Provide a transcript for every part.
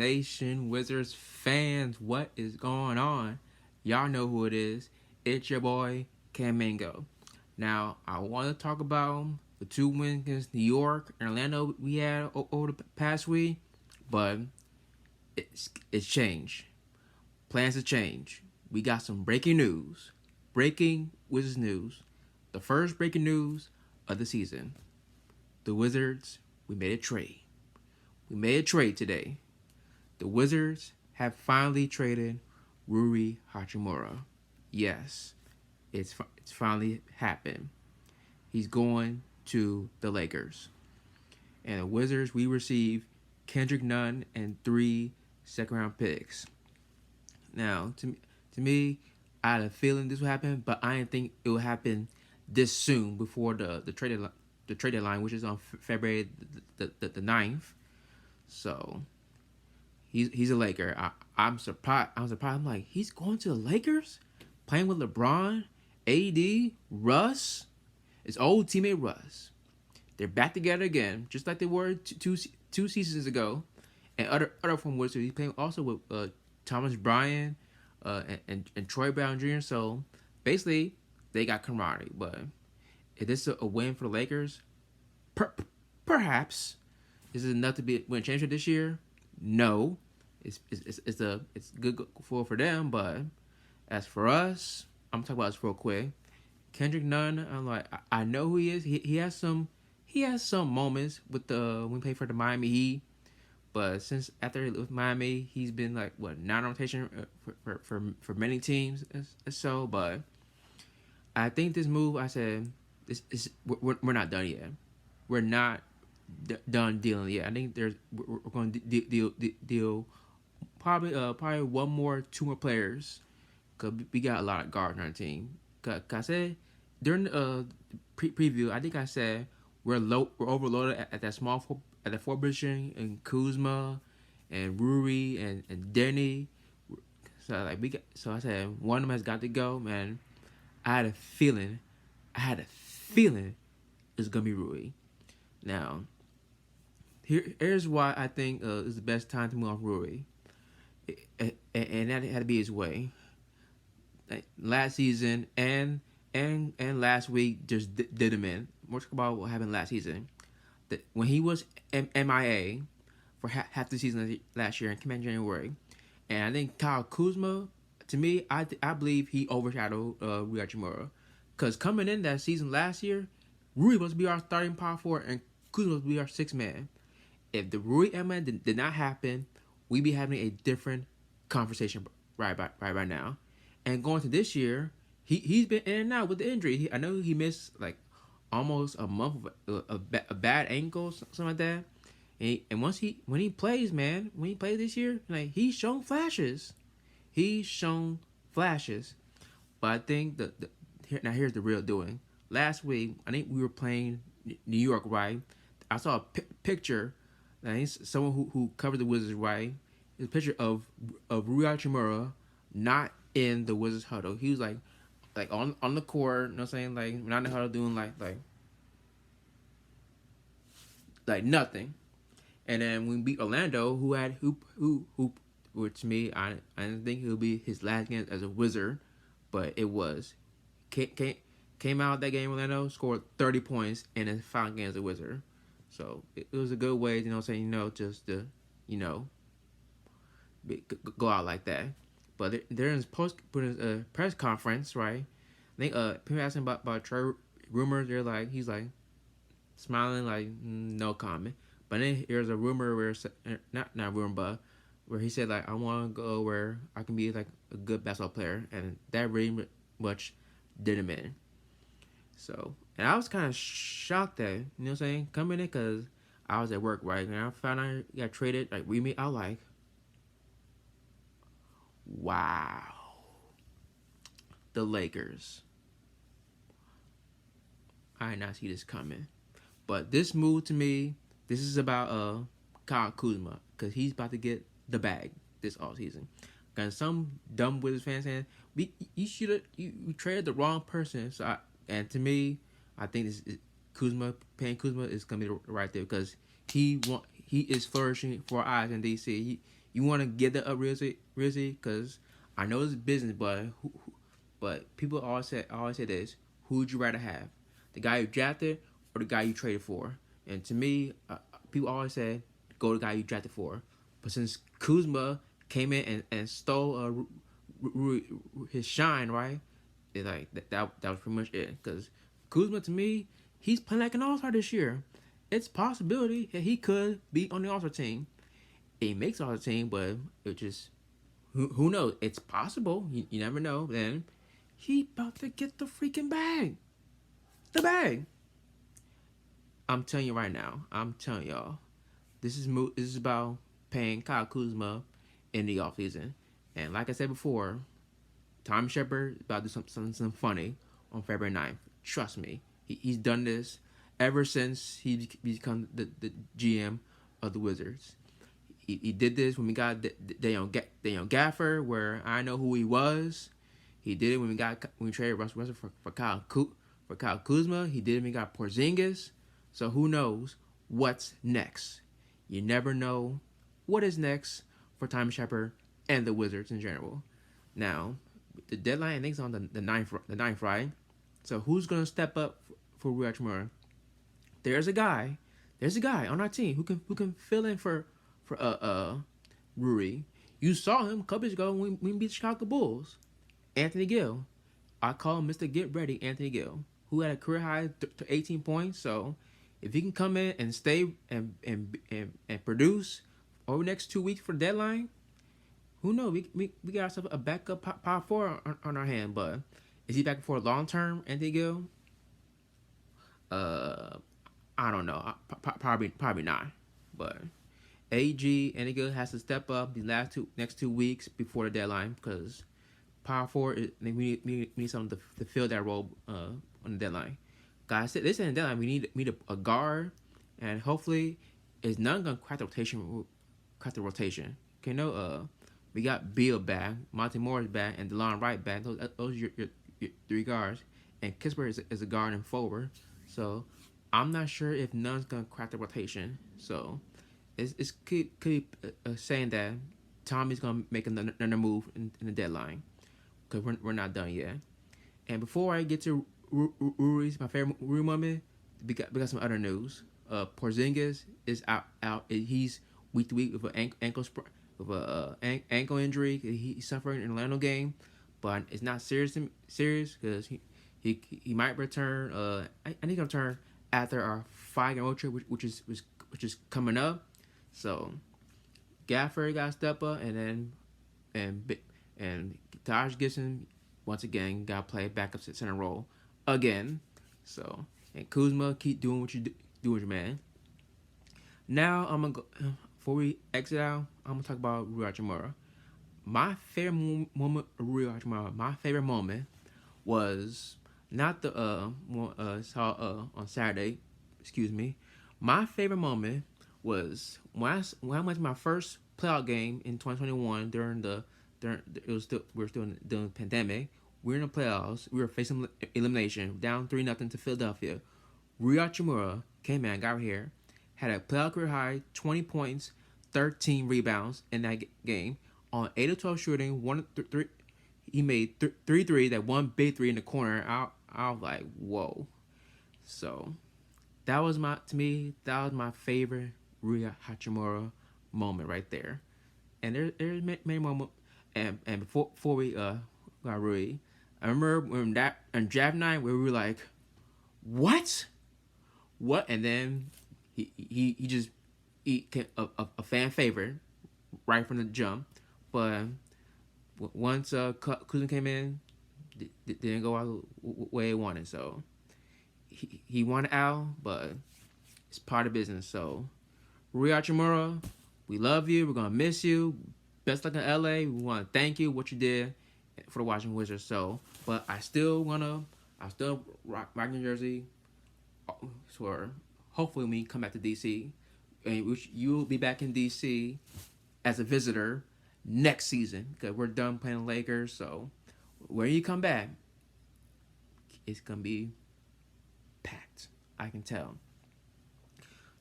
Nation, Wizards fans, what is going on? Y'all know who it is. It's your boy, Cam Mango. Now, I want to talk about the 2 wins against New York and Orlando we had over the past week, but it's changed. Plans to change. We got some breaking news. Breaking Wizards news. The first breaking news of the season. The Wizards, we made a trade. We made a trade today. The Wizards have finally traded Rui Hachimura. Yes, it's finally happened. He's going to the Lakers. And the Wizards, we received Kendrick Nunn and 3 second-round picks. Now, to me, I had a feeling this would happen, but I didn't think it would happen this soon before the trade deadline, which is on February the 9th. So he's a Laker. I'm surprised. I'm like, he's going to the Lakers, playing with LeBron, AD, Russ, his old teammate Russ. They're back together again, just like they were two seasons ago. And other from Wizards, he's playing also with Thomas Bryant and Troy Brown Jr. So basically, they got camaraderie. But is this a win for the Lakers? Perhaps. Is it enough to win a championship this year? No. It's good for them, but as for us, I'm talking about this real quick. Kendrick Nunn, I'm like, I know who he is. He has some moments with when he played for the Miami Heat, but since after with Miami, he's been like non-rotation for many teams or so. But I think this move, I said, we're not done yet. We're not done dealing yet. I think we're going to deal probably 2 more players, because we got a lot of guards on our team. Cause I said during the preview, I think I said we're overloaded at that at the 4 position, and Kuzma and Rui and Denny. So I said one of them has got to go, man. I had a feeling it's gonna be Rui. Now, here's why I think it's the best time to move on Rui, and that had to be his way. Last season and last week just did him in. We're talking about what happened last season. When he was MIA for half the season last year and came in January, and I think Kyle Kuzma, to me, I believe he overshadowed Rui Hachimura, because coming in that season last year, Rui was to be our starting power forward and Kuzma was to be our 6th man. If the Rui Emma did not happen, we'd be having a different conversation right now. And going to this year, he's been in and out with the injury. I know he missed like almost a month of a bad ankle, something like that. And when he plays this year, like he's shown flashes. But I think here's the real doing. Last week, I think we were playing New York, right? I saw a picture. Someone who covered the Wizards, right? It's a picture of Rui Hachimura not in the Wizards huddle. He was like on the court, you know what I'm saying? Like not in the huddle doing like nothing. And then when we beat Orlando, who which to me, I didn't think it would be his last game as a Wizard, but it was. Came out that game, Orlando scored 30 points in his final game as a Wizard. So it was a good way, just to, go out like that. But they're in his press conference, right? I think people asking about trade rumors. He's like smiling, like no comment. But then there's a rumor where not rumor, but where he said like I want to go where I can be like a good basketball player, and that really much did him in. So, and I was kind of shocked that, what I'm saying, coming in, because I was at work, right? And I found out he got traded, like, we meet, I was like, wow. The Lakers. I did not see this coming. But this move, to me, this is about Kyle Kuzma, because he's about to get the bag this offseason. Because some dumb Wizards fans saying, you traded the wrong person. So and to me, I think paying Kuzma is gonna be the right there, because he is flourishing for our eyes in DC. You want to get that up, Rizzy, because I know it's business, but people always say this: who would you rather have, the guy you drafted or the guy you traded for? And to me, people always say go the guy you drafted for. But since Kuzma came in and stole his shine, right? It's like that was pretty much it. Because Kuzma, to me, he's playing like an all-star this year. It's a possibility that he could be on the all-star team. He makes all-star team, but it just who knows? It's possible. You never know. Then he about to get the freaking bag. The bag. I'm telling you right now. I'm telling y'all. This is about paying Kyle Kuzma in the offseason. And like I said before, Tom Shepard is about to do something funny on February 9th. Trust me. He's done this ever since he become the GM of the Wizards. He did this when we got Daniel Gaffer, where I know who he was. He did it when we traded Russell for Kyle Kuzma. He did it when we got Porzingis. So who knows what's next? You never know what is next for Tom Shepard and the Wizards in general. Now, the deadline I think is on the 9th, right? So who's gonna step up for Rui Hachimura? There's a guy on our team who can fill in for Rui. You saw him a couple years ago when we beat the Chicago Bulls. Anthony Gill. I call him Mr. Get Ready Anthony Gill, who had a career high to 18 points. So if he can come in and stay and produce over the next 2 weeks for the deadline, who knows? We got ourselves a backup power forward on our hand. But is he back for long term, Anthony Gill? I don't know. Probably not. But AG Anthony Gill has to step up the next 2 weeks before the deadline because power forward. We need someone to fill that role on the deadline. Guys, this is the deadline. We need a guard, and hopefully, it's not gonna crack the rotation. Okay, we got Beal back, Monty Morris back, and DeLon Wright back. Those are your 3 guards, and Kispert is a guard and forward. So I'm not sure if Nunn's gonna crack the rotation. So it's could be saying that Tommy's gonna make another move in the deadline because we're not done yet. And before I get to Rui's my favorite Rui moment, we got some other news. Porzingis is out. He's week to week with an ankle injury. He suffered in the Orlando game, but it's not serious because he might return. I think he'll return after our 5-game road trip, which is coming up. So Gaffer got to step up, and Taj Gibson once again got to play backup center role again. So and Kuzma, keep doing what you do with your man. Now I'm gonna go. Before we exit out, I'm gonna talk about Rui Hachimura. My favorite moment of Rui Hachimura. My favorite moment was not the on Saturday. Excuse me. My favorite moment was when I went to my first playoff game in 2021 we were still in the pandemic. We were in the playoffs. We were facing elimination, down 3-0 to Philadelphia. Rui Hachimura came in, got here, had a playoff career high, 20 points, 13 rebounds in that game on 8 of 12 shooting. 1-3. He made 3 threes, that one big 3 in the corner. I was like, whoa. So that was my favorite Rui Hachimura moment right there. And there's many moments. And before we got Rui, I remember when on draft night where we were like, what? And then he just came a fan favorite right from the jump. But once Kuzma came in, didn't go out the way he wanted. So he wanted out, but it's part of business. So Rui Hachimura, we love you. We're gonna miss you. Best luck in LA. We want to thank you what you did for the Washington Wizards. So, but I still rock your jersey. For hopefully when we come back to DC, and you'll be back in DC as a visitor next season because we're done playing the Lakers. So when you come back, it's gonna be packed. I can tell.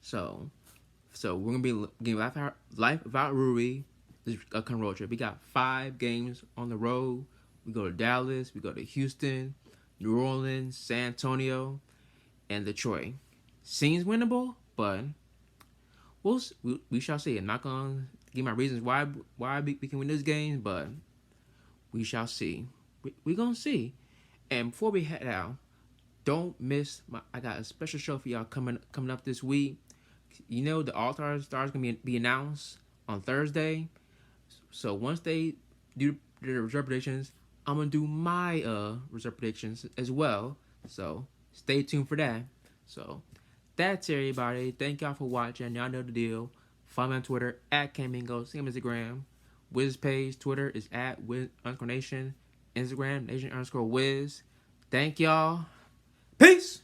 So we're gonna be getting life about Rui this upcoming road trip. We got 5 games on the road. We go to Dallas, we go to Houston, New Orleans, San Antonio, and Detroit. Seems winnable, but we shall see. I'm not gonna give my reasons why we can win this game, but we shall see. We gonna see. And before we head out, don't miss I got a special show for y'all coming up this week. You know the All Stars gonna be announced on Thursday. So once they do their reserve predictions, I'm gonna do my reserve predictions as well. So stay tuned for that. So that's everybody. Thank y'all for watching. Y'all know the deal. Follow me on Twitter at Camingo. Same Instagram. Wiz page Twitter is at Wiz_Nation. Instagram Nation_Wiz. Thank y'all. Peace.